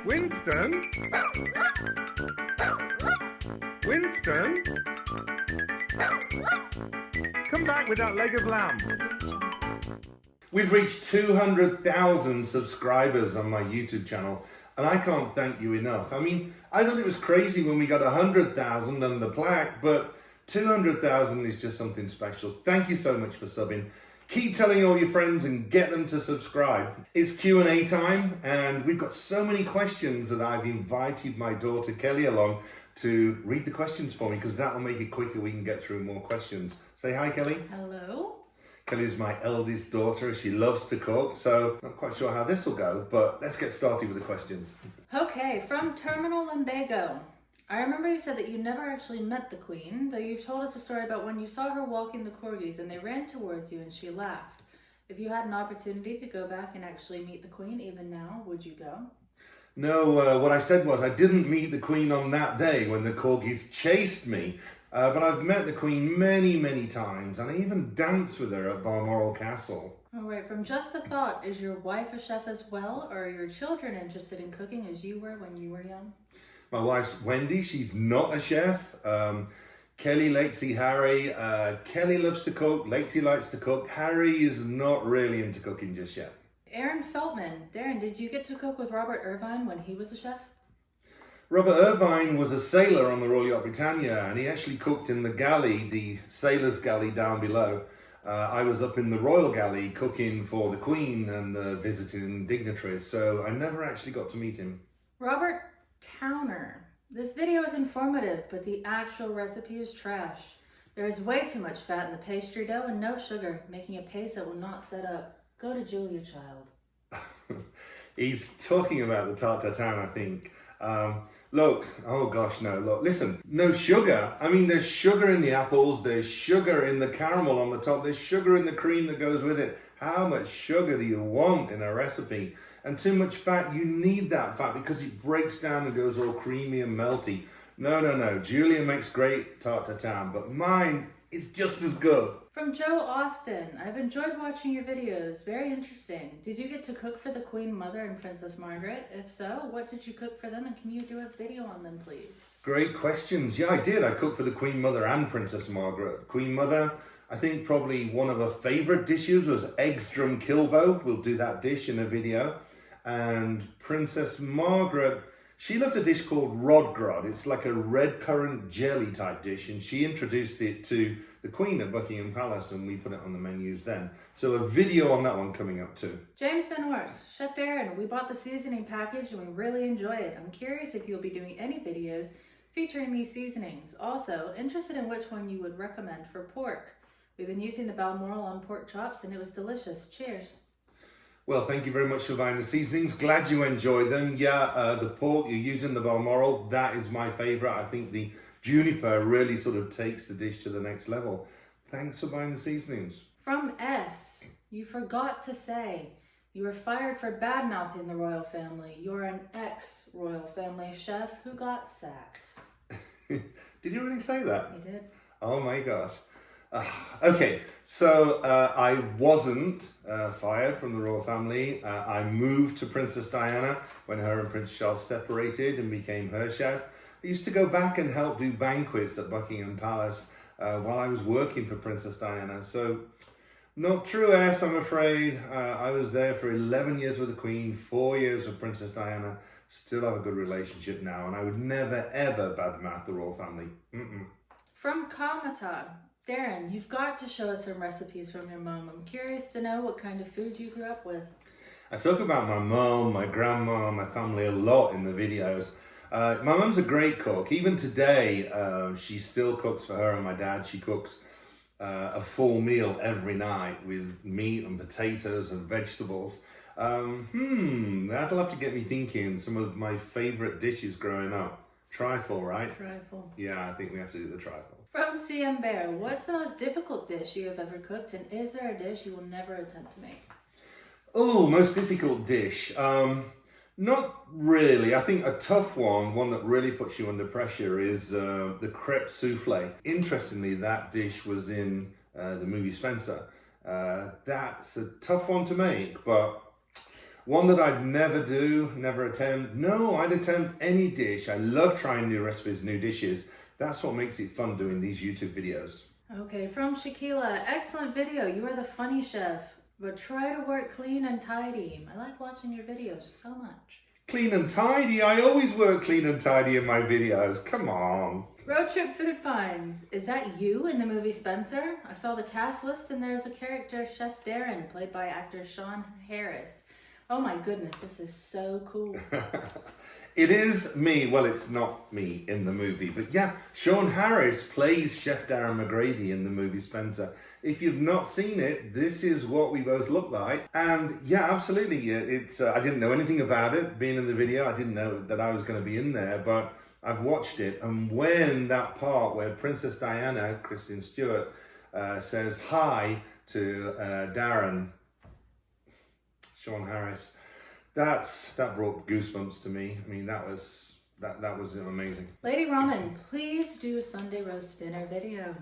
Winston? Winston? Come back with that leg of lamb. We've reached 200,000 subscribers on my YouTube channel, and I can't thank you enough. I mean, I thought it was crazy when we got 100,000 and the plaque, but 200,000 is just something special. Thank you so much for subbing. Keep telling all your friends and get them to subscribe. It's Q&A time, and we've got so many questions that I've invited my daughter Kelly along to read the questions for me, because that'll make it quicker. We can get through more questions. Say hi, Kelly. Hello. Kelly's my eldest daughter. She loves to cook, so not quite sure how this will go, but let's get started with the questions. Okay, from Terminal Limbago. I remember you said that you never actually met the Queen, though you've told us a story about when you saw her walking the corgis and they ran towards you and she laughed. If you had an opportunity to go back and actually meet the Queen, even now, would you go? No, what I said was I didn't meet the Queen on that day when the corgis chased me, but I've met the Queen many, many times, and I even danced with her at Balmoral Castle. All right, from Just a Thought, is your wife a chef as well, or are your children interested in cooking as you were when you were young? My wife's Wendy. She's not a chef. Kelly, Lexi, Harry. Kelly loves to cook. Lexi likes to cook. Harry is not really into cooking just yet. Aaron Feltman. Darren, did you get to cook with Robert Irvine when he was a chef? Robert Irvine was a sailor on the Royal Yacht Britannia, and he actually cooked in the galley, the sailor's galley down below. I was up in the Royal Galley cooking for the Queen and the visiting dignitaries, so I never actually got to meet him. Robert Towner. This video is informative, but the actual recipe is trash. There is way too much fat in the pastry dough and no sugar, making a paste that will not set up. Go to Julia Child. He's talking about the tarte tatin, I think. Look, oh gosh, no, look, listen, no sugar. I mean, there's sugar in the apples, there's sugar in the caramel on the top, there's sugar in the cream that goes with it. How much sugar do you want in a recipe? And too much fat, you need that fat because it breaks down and goes all creamy and melty. No. Julia makes great tarte tatin, but mine is just as good. From Joe Austin. I've enjoyed watching your videos. Very interesting. Did you get to cook for the Queen Mother and Princess Margaret? If so, what did you cook for them, and can you do a video on them, please? Great questions. Yeah, I did. I cooked for the Queen Mother and Princess Margaret. Queen Mother, I think probably one of her favorite dishes was eggs drum kilbo. We'll do that dish in a video. And Princess Margaret, she loved a dish called rodgrod. It's like a red currant jelly type dish, and she introduced it to the Queen at Buckingham Palace, and we put it on the menus then. So a video on that one coming up too. James Van Ort. Chef Darren, we bought the seasoning package and we really enjoy it. I'm curious if you'll be doing any videos featuring these seasonings. Also, interested in which one you would recommend for pork. We've been using the Balmoral on pork chops and it was delicious. Cheers. Well, thank you very much for buying the seasonings. Glad you enjoyed them. Yeah, the pork, you're using the Balmoral. That is my favorite. I think the juniper really sort of takes the dish to the next level. Thanks for buying the seasonings. From S, you forgot to say you were fired for bad-mouthing the royal family. You're an ex-royal family chef who got sacked. Did you really say that? You did. Oh my gosh. Okay, so I wasn't fired from the royal family. I moved to Princess Diana when her and Prince Charles separated and became her chef. I used to go back and help do banquets at Buckingham Palace while I was working for Princess Diana. So, not true, S, I'm afraid. I was there for 11 years with the Queen, 4 years with Princess Diana. Still have a good relationship now, and I would never, ever badmouth the royal family. From Kamata. Darren, you've got to show us some recipes from your mom. I'm curious to know what kind of food you grew up with. I talk about my mom, my grandma, my family a lot in the videos. My mum's a great cook. Even today, she still cooks for her and my dad. She cooks a full meal every night with meat and potatoes and vegetables. That'll have to get me thinking. Some of my favorite dishes growing up. Trifle, right? Trifle. Yeah, I think we have to do the trifle. From CM Bear, what's the most difficult dish you have ever cooked, and is there a dish you will never attempt to make? Oh, most difficult dish. Not really. I think a tough one that really puts you under pressure is the crepe souffle. Interestingly, that dish was in the movie Spencer. That's a tough one to make, but One that I'd never do, never attempt. No, I'd attempt any dish. I love trying new recipes, new dishes. That's what makes it fun doing these YouTube videos. Okay, from Shakila, excellent video. You are the funny chef, but try to work clean and tidy. I like watching your videos so much. Clean and tidy? I always work clean and tidy in my videos. Come on. Road Trip Food Finds. Is that you in the movie Spencer? I saw the cast list and there's a character, Chef Darren, played by actor Sean Harris. Oh my goodness, this is so cool. It is me. Well, it's not me in the movie, but yeah, Sean Harris plays Chef Darren McGrady in the movie Spencer. If you've not seen it, this is what we both look like. And yeah, absolutely. It's I didn't know anything about it being in the video. I didn't know that I was going to be in there, but I've watched it. And when that part where Princess Diana, Kristen Stewart, says hi to Darren, Sean Harris, that brought goosebumps to me. I mean, that was amazing. Lady Ramen, please do a Sunday roast dinner video.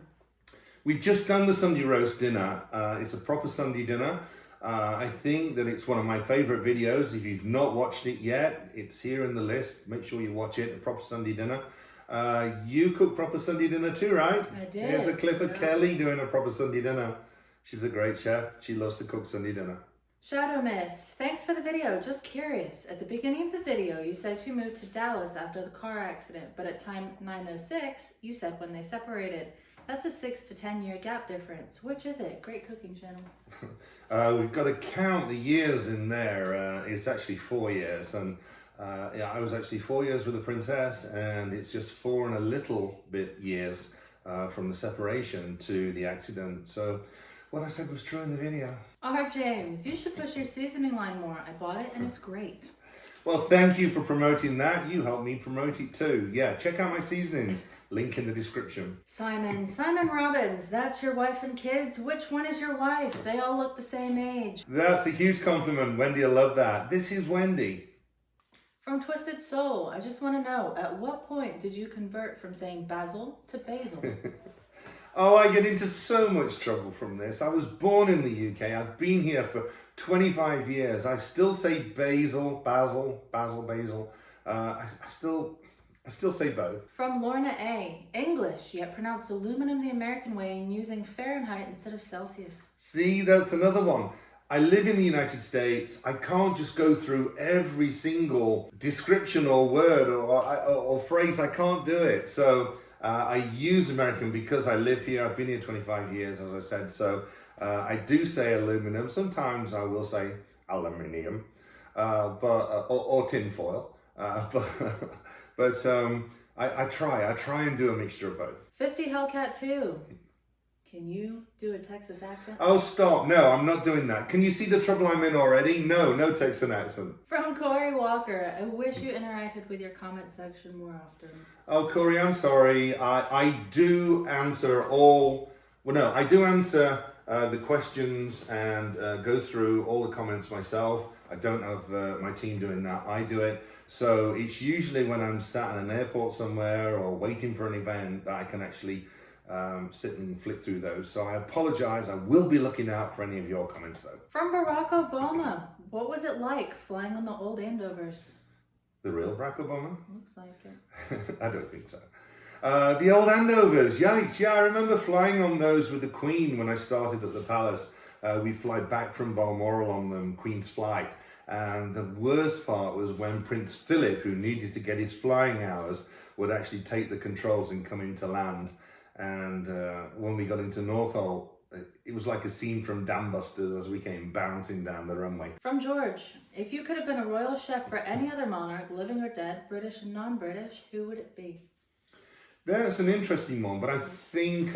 We've just done the Sunday roast dinner. It's a proper Sunday dinner. I think that it's one of my favorite videos. If you've not watched it yet, it's here in the list. Make sure you watch it, a proper Sunday dinner. You cook proper Sunday dinner too, right? I did. Here's a clip of Kelly doing a proper Sunday dinner. She's a great chef. She loves to cook Sunday dinner. Shadow Mist, thanks for the video. Just curious, at the beginning of the video, you said you moved to Dallas after the car accident, but at time 9:06, you said when they separated. That's a 6 to 10 year gap difference. Which is it? Great cooking channel. We've got to count the years in there. It's actually 4 years, and yeah, I was actually 4 years with the princess, and it's just 4 and a little bit years from the separation to the accident. So what I said was true in the video. R. James, you should push your seasoning line more. I bought it and it's great. Well, thank you for promoting that. You helped me promote it too. Yeah, check out my seasonings. Link in the description. Simon Robbins, that's your wife and kids. Which one is your wife? They all look the same age. That's a huge compliment, Wendy. I love that. This is Wendy. From Twisted Soul, I just want to know, at what point did you convert from saying basil to basil? Oh, I get into so much trouble from this. I was born in the UK. I've been here for 25 years. I still say basil. I still say both. From Lorna A. English, yet pronounced aluminum the American way and using Fahrenheit instead of Celsius. See, that's another one. I live in the United States. I can't just go through every single description or word or phrase. I can't do it. So I use American because I live here. I've been here 25 years, as I said. So I do say aluminum. Sometimes I will say aluminium, or tin foil. But I try and do a mixture of both. 50 Hellcat 2. Can you do a Texas accent? Oh, stop. No, I'm not doing that. Can you see the trouble I'm in already? No Texan accent. From Corey Walker, I wish you interacted with your comment section more often. Oh, Corey, I'm sorry. I do answer all... Well, no, I do answer the questions and go through all the comments myself. I don't have my team doing that. I do it. So it's usually when I'm sat in an airport somewhere or waiting for an event that I can actually sit and flick through those. So I apologize. I will be looking out for any of your comments though. From Barack Obama, what was it like flying on the old Andovers? The real Barack Obama? Looks like it. I don't think so. The old Andovers, yikes. Yeah, I remember flying on those with the Queen when I started at the palace. We fly back from Balmoral on them, Queen's flight. And the worst part was when Prince Philip, who needed to get his flying hours, would actually take the controls and come into land. And when we got into Northolt, it was like a scene from Dam Busters as we came bouncing down the runway. From George, if you could have been a royal chef for any other monarch, living or dead, British and non-British, who would it be? That's an interesting one, but I think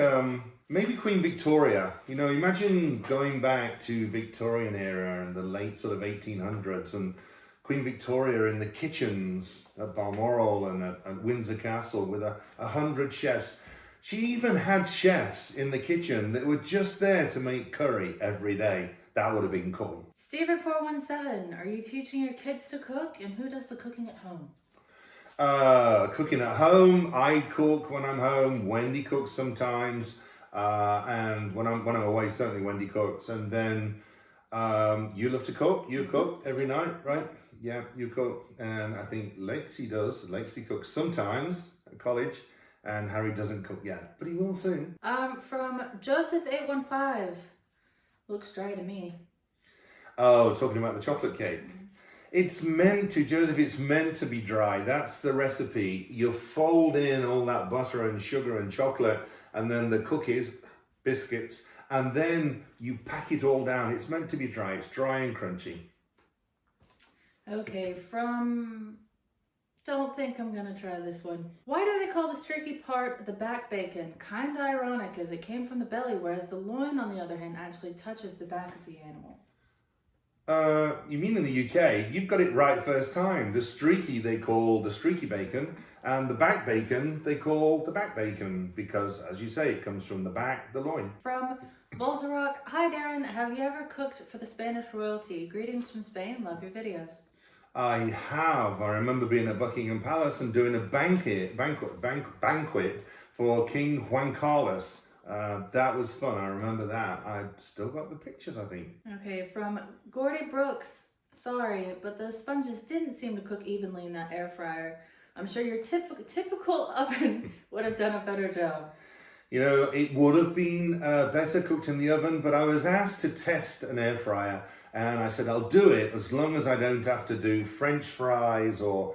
maybe Queen Victoria. You know, imagine going back to Victorian era and the late sort of 1800s and Queen Victoria in the kitchens at Balmoral and at Windsor Castle with 100 chefs. She even had chefs in the kitchen that were just there to make curry every day. That would have been cool. Stever417, are you teaching your kids to cook? And who does the cooking at home? Cooking at home, I cook when I'm home. Wendy cooks sometimes, and when I'm away, certainly Wendy cooks. And then You love to cook. You cook every night, right? Yeah, you cook. And I think Lexi does. Lexi cooks sometimes at college. And Harry doesn't cook yet, but he will soon. From Joseph815. Looks dry to me. Oh, talking about the chocolate cake. It's meant to, Joseph, it's meant to be dry. That's the recipe. You fold in all that butter and sugar and chocolate and then the cookies, biscuits, and then you pack it all down. It's meant to be dry. It's dry and crunchy. Okay, don't think I'm gonna try this one. Why do they call the streaky part the back bacon? Kinda ironic as it came from the belly, whereas the loin, on the other hand, actually touches the back of the animal. You mean in the UK? You've got it right first time. The streaky they call the streaky bacon, and the back bacon they call the back bacon because, as you say, it comes from the back, the loin. From Bolzarok, hi Darren, have you ever cooked for the Spanish royalty? Greetings from Spain, love your videos. I have. I remember being at Buckingham Palace and doing a banquet for King Juan Carlos. That was fun. I remember that. I've still got the pictures, I think. Okay, from Gordy Brooks. Sorry, but the sponges didn't seem to cook evenly in that air fryer. I'm sure your typical oven would have done a better job. You know, it would have been better cooked in the oven, but I was asked to test an air fryer, and I said, I'll do it as long as I don't have to do French fries or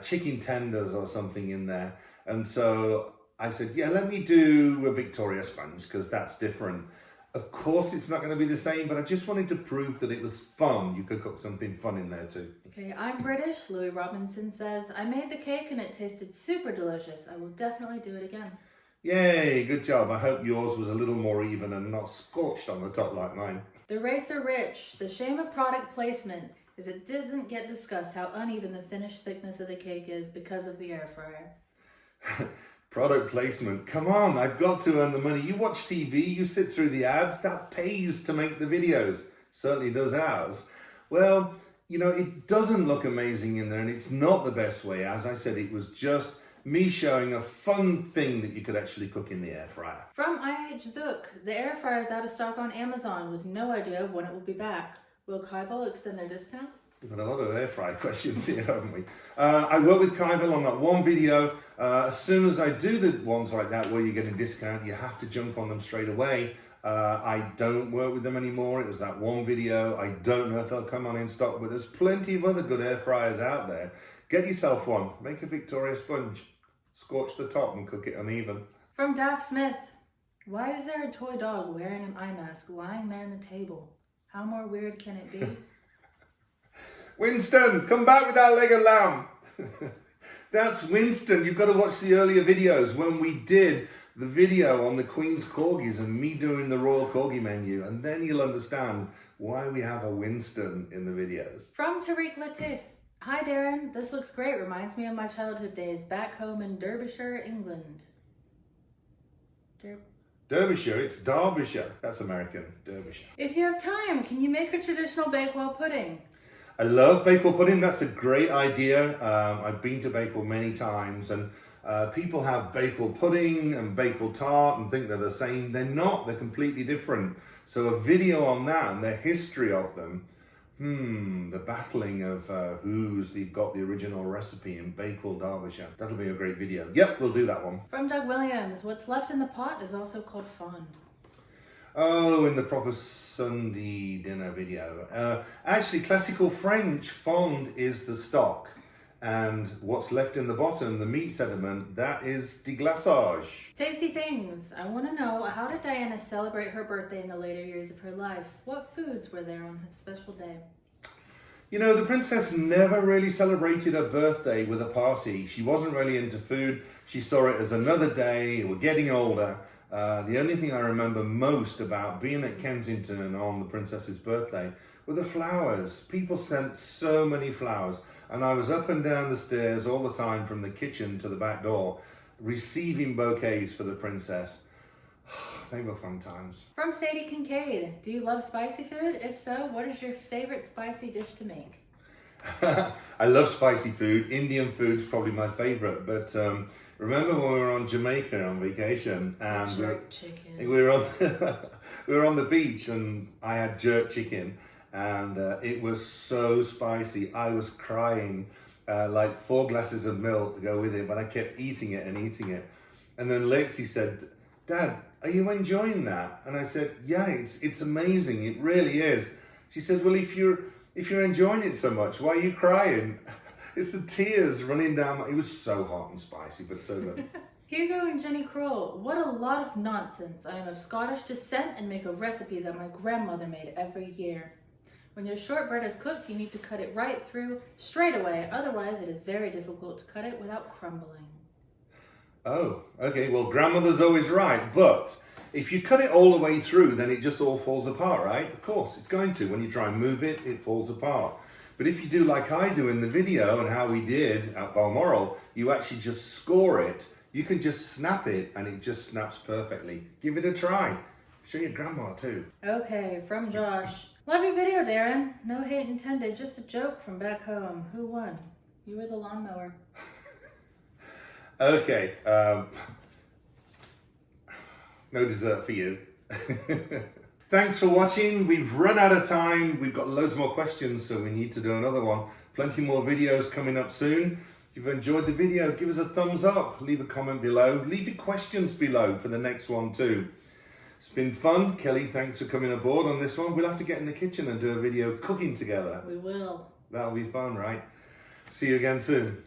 chicken tenders or something in there. And so I said, yeah, let me do a Victoria sponge because that's different. Of course, it's not going to be the same, but I just wanted to prove that it was fun. You could cook something fun in there too. Okay, I'm British. Louis Robinson says, I made the cake and it tasted super delicious. I will definitely do it again. Yay, good job. I hope yours was a little more even and not scorched on the top like mine. The Racer Rich. The shame of product placement is it doesn't get discussed how uneven the finished thickness of the cake is because of the air fryer. Product placement. Come on, I've got to earn the money. You watch TV, you sit through the ads, that pays to make the videos. Certainly does ours. Well, you know, it doesn't look amazing in there and it's not the best way. As I said, it was just me showing a fun thing that you could actually cook in the air fryer. From IH Zook, the air fryer is out of stock on Amazon with no idea of when it will be back. Will Kaival extend their discount? We've got a lot of air fryer questions here, haven't we? I work with Kaival on that one video. As soon as I do the ones like that where you get a discount, you have to jump on them straight away. I don't work with them anymore. It was that one video. I don't know if they'll come on in stock, but there's plenty of other good air fryers out there. Get yourself one. Make a Victoria sponge. Scorch the top and cook it uneven. From Daft Smith. Why is there a toy dog wearing an eye mask lying there on the table? How more weird can it be? Winston, come back with that leg of lamb. That's Winston. You've got to watch the earlier videos when we did the video on the Queen's Corgis and me doing the Royal Corgi menu, and then you'll understand why we have a Winston in the videos. From Tariq Latif. Hi Darren, this looks great. Reminds me of my childhood days back home in Derbyshire, England. Derbyshire, it's Derbyshire. That's American, Derbyshire. If you have time, can you make a traditional Bakewell pudding? I love Bakewell pudding. That's a great idea. I've been to Bakewell many times and people have Bakewell pudding and Bakewell tart and think they're the same. They're not, they're completely different. So a video on that and the history of them, the battling of who's got the original recipe in Bakewell, Derbyshire. That'll be a great video. Yep, we'll do that one. From Doug Williams, what's left in the pot is also called fond. Oh, in the proper Sunday dinner video. Actually, classical French, fond is the stock. And what's left in the bottom, the meat sediment, that is deglaçage. Tasty things. I want to know, how did Diana celebrate her birthday in the later years of her life? What foods were there on her special day? You know, the princess never really celebrated her birthday with a party. She wasn't really into food. She saw it as another day. We're getting older. The only thing I remember most about being at Kensington on the princess's birthday were the flowers. People sent so many flowers. And I was up and down the stairs all the time from the kitchen to the back door, receiving bouquets for the princess. They were fun times. From Sadie Kincaid, do you love spicy food? If so, what is your favorite spicy dish to make? I love spicy food. Indian food's probably my favorite, but Remember when we were on Jamaica on vacation and Jerk chicken. we were on we were on the beach and I had jerk chicken and it was so spicy. I was crying, like 4 glasses of milk to go with it, but I kept eating it and eating it. And then Lexi said, "Dad, are you enjoying that?" And I said, "Yeah, it's amazing. It really is." She said, "Well, if you're enjoying it so much, why are you crying?" It's the tears running down. It was so hot and spicy, but so good. Hugo and Jenny Kroll, what a lot of nonsense. I am of Scottish descent and make a recipe that my grandmother made every year. When your shortbread is cooked, you need to cut it right through, straight away. Otherwise, it is very difficult to cut it without crumbling. Oh, okay. Well, grandmother's always right, but if you cut it all the way through, then it just all falls apart, right? Of course, it's going to. When you try and move it, it falls apart. But if you do like I do in the video and how we did at Balmoral, you actually just score it. You can just snap it and it just snaps perfectly. Give it a try. Show your grandma too. Okay, from Josh. Love your video, Darren. No hate intended, just a joke from back home. Who won? You or the lawnmower? Okay. No dessert for you. Thanks for watching. We've run out of time. We've got loads more questions, so we need to do another one. Plenty more videos coming up soon. If you've enjoyed the video, give us a thumbs up. Leave a comment below. Leave your questions below for the next one too. It's been fun. Kelly, thanks for coming aboard on this one. We'll have to get in the kitchen and do a video cooking together. We will. That'll be fun, right? See you again soon.